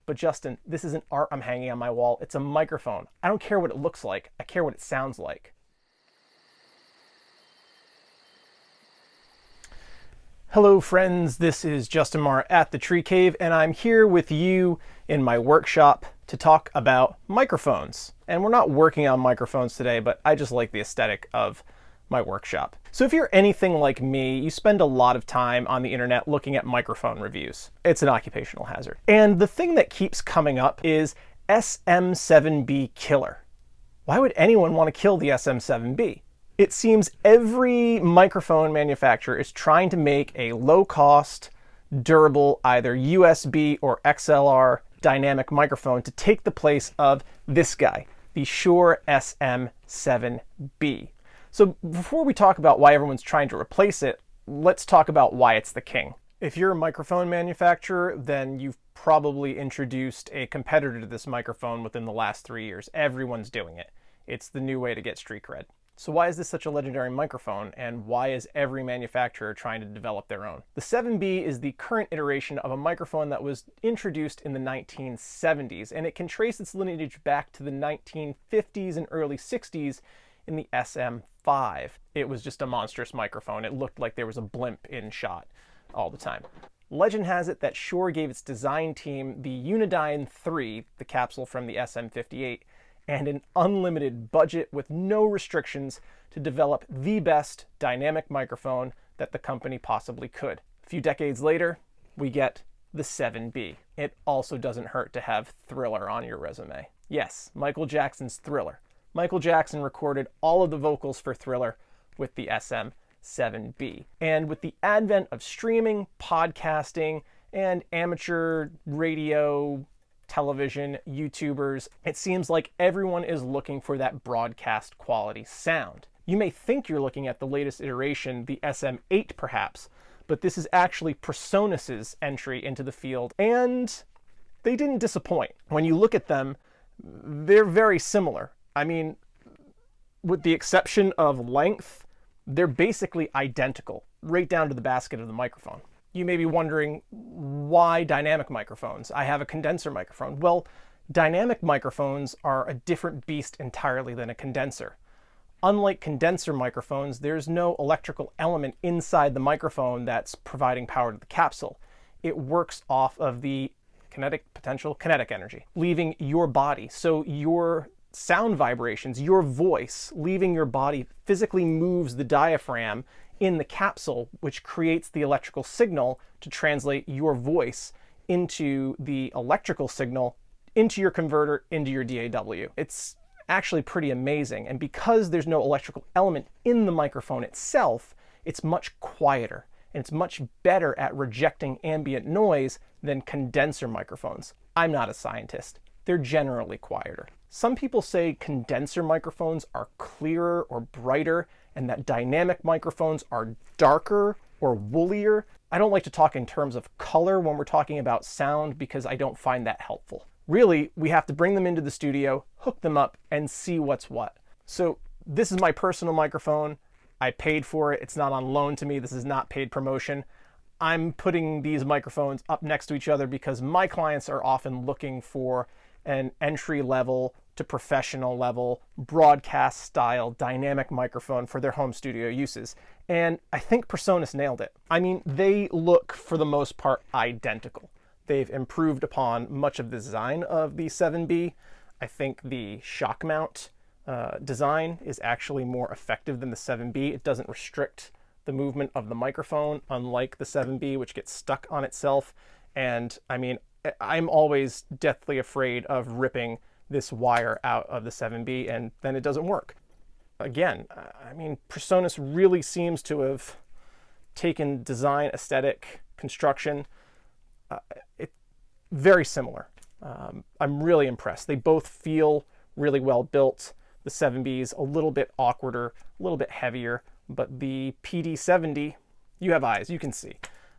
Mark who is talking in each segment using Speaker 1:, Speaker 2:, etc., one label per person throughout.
Speaker 1: But Justin, this isn't art I'm hanging on my wall. It's a microphone. I don't care what it looks like. I care what it sounds like. Hello friends, this is Justin Marr at the Tree Cave, and I'm here with you in my workshop to talk about microphones. And we're not working on microphones today, but I just like the aesthetic of my workshop. So if you're anything like me, you spend a lot of time on the internet looking at microphone reviews. It's an occupational hazard. And the thing that keeps coming up is SM7B killer. Why would anyone want to kill the SM7B? It seems every microphone manufacturer is trying to make a low-cost, durable, either USB or XLR dynamic microphone to take the place of this guy, the Shure SM7B. So before we talk about why everyone's trying to replace it, let's talk about why it's the king. If you're a microphone manufacturer, then you've probably introduced a competitor to this microphone within the last 3 years. Everyone's doing it. It's the new way to get street cred. So why is this such a legendary microphone, and why is every manufacturer trying to develop their own? The 7B is the current iteration of a microphone that was introduced in the 1970s, and it can trace its lineage back to the 1950s and early 60s in the SM5. It was just a monstrous microphone. It looked like there was a blimp in shot all the time. Legend has it that Shure gave its design team the Unidyne 3, the capsule from the SM58, and an unlimited budget with no restrictions to develop the best dynamic microphone that the company possibly could. A few decades later, we get the 7B. It also doesn't hurt to have Thriller on your resume. Yes, Michael Jackson's Thriller. Michael Jackson recorded all of the vocals for Thriller with the SM7B. And with the advent of streaming, podcasting, and amateur radio, television, YouTubers, it seems like everyone is looking for that broadcast quality sound. You may think you're looking at the latest iteration, the SM8 perhaps, but this is actually Presonus's entry into the field, and they didn't disappoint. When you look at them, they're very similar. I mean, with the exception of length, they're basically identical, right down to the basket of the microphone. You may be wondering, why dynamic microphones? I have a condenser microphone. Well, dynamic microphones are a different beast entirely than a condenser. Unlike condenser microphones, there's no electrical element inside the microphone that's providing power to the capsule. It works off of the kinetic energy, leaving your body. So your sound vibrations, your voice leaving your body physically moves the diaphragm in the capsule, which creates the electrical signal to translate your voice into the electrical signal, into your converter, into your DAW. It's actually pretty amazing. And because there's no electrical element in the microphone itself, it's much quieter and it's much better at rejecting ambient noise than condenser microphones. I'm not a scientist. They're generally quieter. Some people say condenser microphones are clearer or brighter, and that dynamic microphones are darker or woollier. I don't like to talk in terms of color when we're talking about sound because I don't find that helpful. Really, we have to bring them into the studio, hook them up, and see what's what. So this is my personal microphone. I paid for it. It's not on loan to me. This is not paid promotion. I'm putting these microphones up next to each other because my clients are often looking for an entry level to professional level broadcast style dynamic microphone for their home studio uses. And I think Presonus nailed it. I mean, they look for the most part identical. They've improved upon much of the design of the 7B. I think the shock mount design is actually more effective than the 7B. It doesn't restrict the movement of the microphone, unlike the 7B, which gets stuck on itself. And I mean, I'm always deathly afraid of ripping this wire out of the 7B and then it doesn't work. Again, I mean, Presonus really seems to have taken design, aesthetic, construction, very similar. I'm really impressed. They both feel really well built. The 7B is a little bit awkwarder, a little bit heavier, but the PD-70, you have eyes, you can see.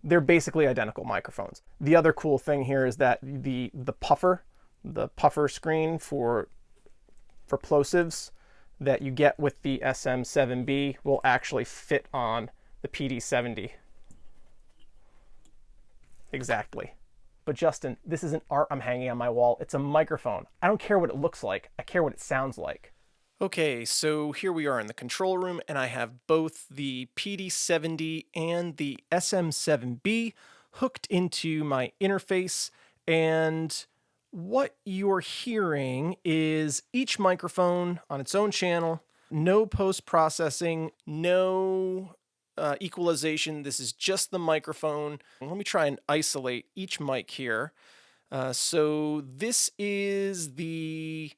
Speaker 1: They're basically identical microphones. The other cool thing here is that the puffer screen for plosives that you get with the SM7B will actually fit on the PD-70. Exactly. But Justin, this isn't art I'm hanging on my wall. It's a microphone. I don't care what it looks like. I care what it sounds like. Okay, so here we are in the control room, and I have both the PD-70 and the SM7B hooked into my interface, and what you're hearing is each microphone on its own channel, no post-processing, no equalization. This is just the microphone. Let me try and isolate each mic here. So this is the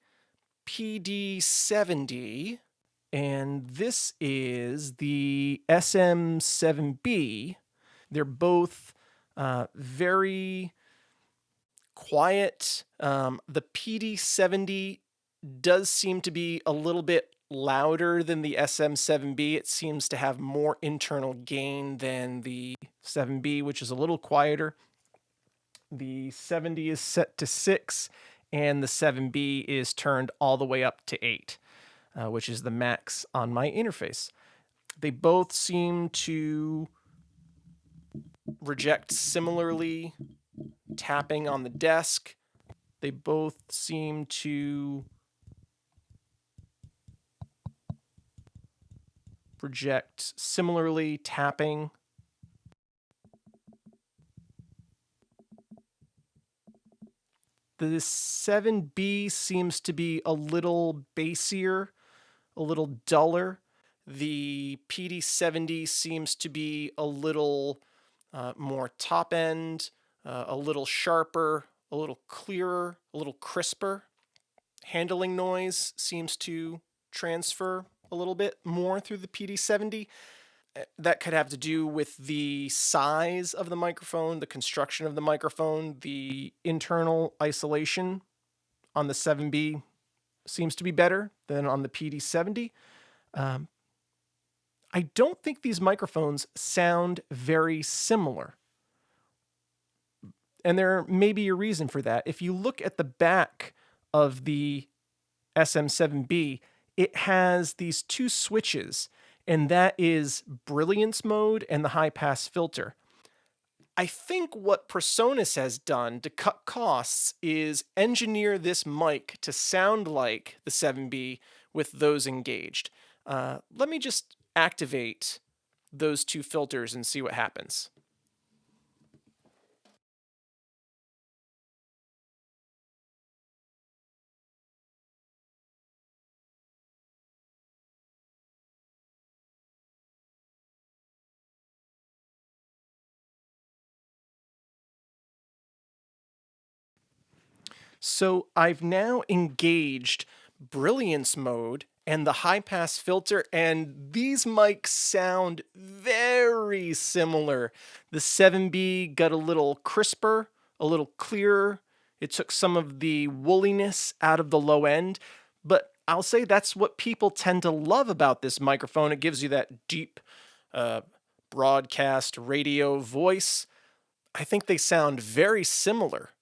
Speaker 1: PD-70, and this is the SM7B. They're both very quiet. The PD-70 does seem to be a little bit louder than the SM7B. It seems to have more internal gain than the 7B, which is a little quieter. The 70 is set to 6, and the 7B is turned all the way up to 8, which is the max on my interface. They both seem to reject similarly tapping on the desk. They both seem to reject similarly tapping. The 7B seems to be a little bassier, a little duller. The PD-70 seems to be a little more top end, a little sharper, a little clearer, a little crisper. Handling noise seems to transfer a little bit more through the PD-70. That could have to do with the size of the microphone, the construction of the microphone, the internal isolation on the 7B seems to be better than on the PD-70. I don't think these microphones sound very similar. And there may be a reason for that. If you look at the back of the SM7B, it has these two switches, and that is brilliance mode and the high pass filter. I think what Presonus has done to cut costs is engineer this mic to sound like the 7B with those engaged. Let me just activate those two filters and see what happens. So I've now engaged brilliance mode and the high pass filter, and these mics sound very similar. The 7B got a little crisper, a little clearer. It took some of the woolliness out of the low end, but I'll say that's what people tend to love about this microphone. It gives you that deep broadcast radio voice. I think they sound very similar.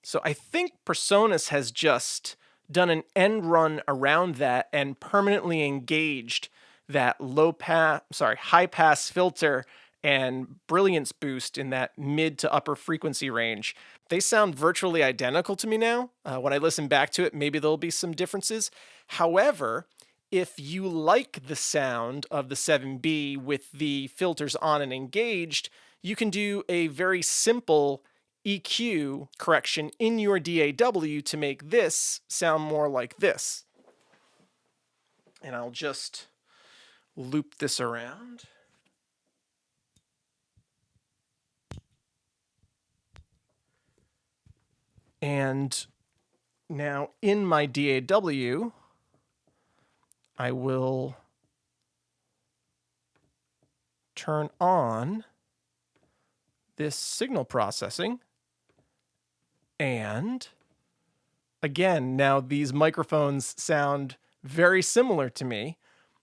Speaker 1: So I think Presonus has just done an end run around that and permanently engaged that high pass filter and brilliance boost in that mid to upper frequency range. They sound virtually identical to me now. When I listen back to it, maybe there'll be some differences. However, if you like the sound of the 7B with the filters on and engaged, you can do a very simple EQ correction in your DAW to make this sound more like this. And I'll just loop this around. And now in my DAW, I will turn on this signal processing. And again, now these microphones sound very similar to me.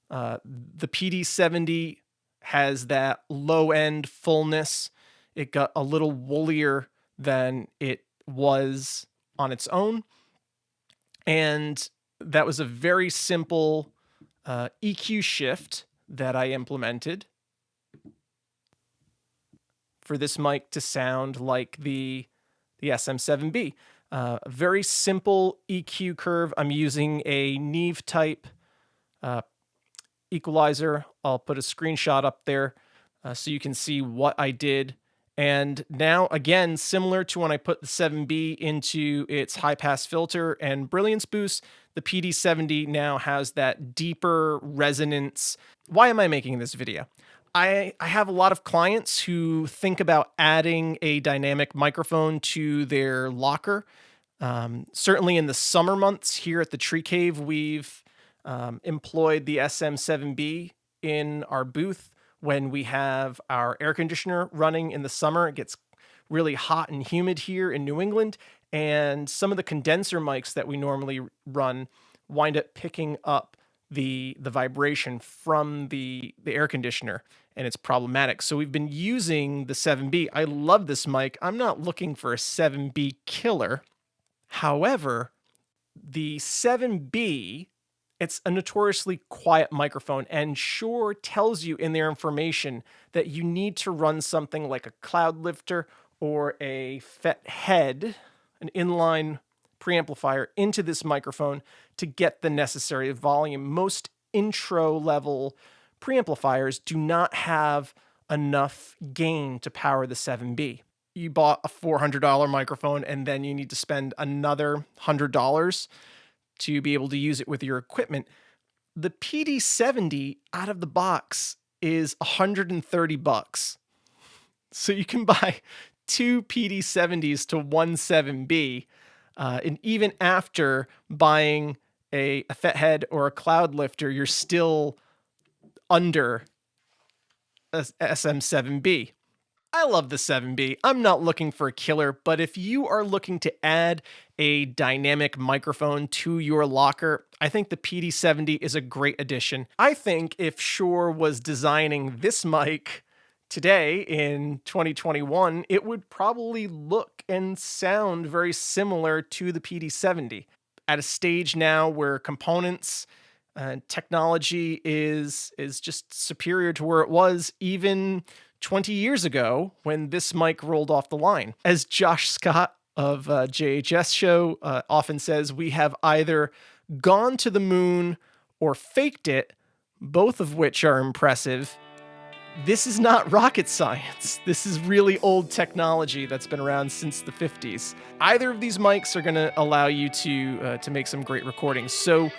Speaker 1: The PD-70 has that low end fullness. It got a little woollier than it was on its own. And that was a very simple EQ shift that I implemented for this mic to sound like the the SM7B. A very simple EQ curve. I'm using a Neve type equalizer. I'll put a screenshot up there so you can see what I did. And now, again, similar to when I put the 7B into its high pass filter and brilliance boost, the PD-70 now has that deeper resonance. Why am I making this video? I have a lot of clients who think about adding a dynamic microphone to their locker. Certainly in the summer months here at the Tree Cave, we've employed the SM7B in our booth when we have our air conditioner running in the summer. It gets really hot and humid here in New England, and some of the condenser mics that we normally run wind up picking up the vibration from the air conditioner, and it's problematic. So we've been using the 7B. I love this mic. I'm not looking for a 7B killer. However, the 7B, it's a notoriously quiet microphone and sure tells you in their information that you need to run something like a cloud lifter or a FET head, an inline preamplifier, into this microphone to get the necessary volume. Most intro level preamplifiers do not have enough gain to power the 7B. You bought a $400 microphone and then you need to spend another $100 to be able to use it with your equipment. The PD-70 out of the box is $130. So you can buy two PD-70s to one 7B. And even after buying a FET head or a cloud lifter, you're still under a SM7B. I love the 7B. I'm not looking for a killer, but if you are looking to add a dynamic microphone to your locker, I think the PD-70 is a great addition. I think if Shure was designing this mic today in 2021, it would probably look and sound very similar to the PD-70. At a stage now where components and technology is just superior to where it was even 20 years ago when this mic rolled off the line. As Josh Scott of JHS Show often says, we have either gone to the moon or faked it, both of which are impressive. This is not rocket science. This is really old technology that's been around since the 50s. Either of these mics are going to allow you to make some great recordings. So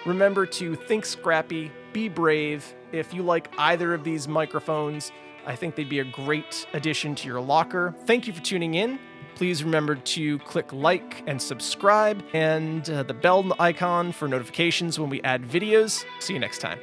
Speaker 1: remember to think scrappy, be brave. If you like either of these microphones, I think they'd be a great addition to your locker. Thank you for tuning in. Please remember to click like and subscribe and the bell icon for notifications when we add videos. See you next time.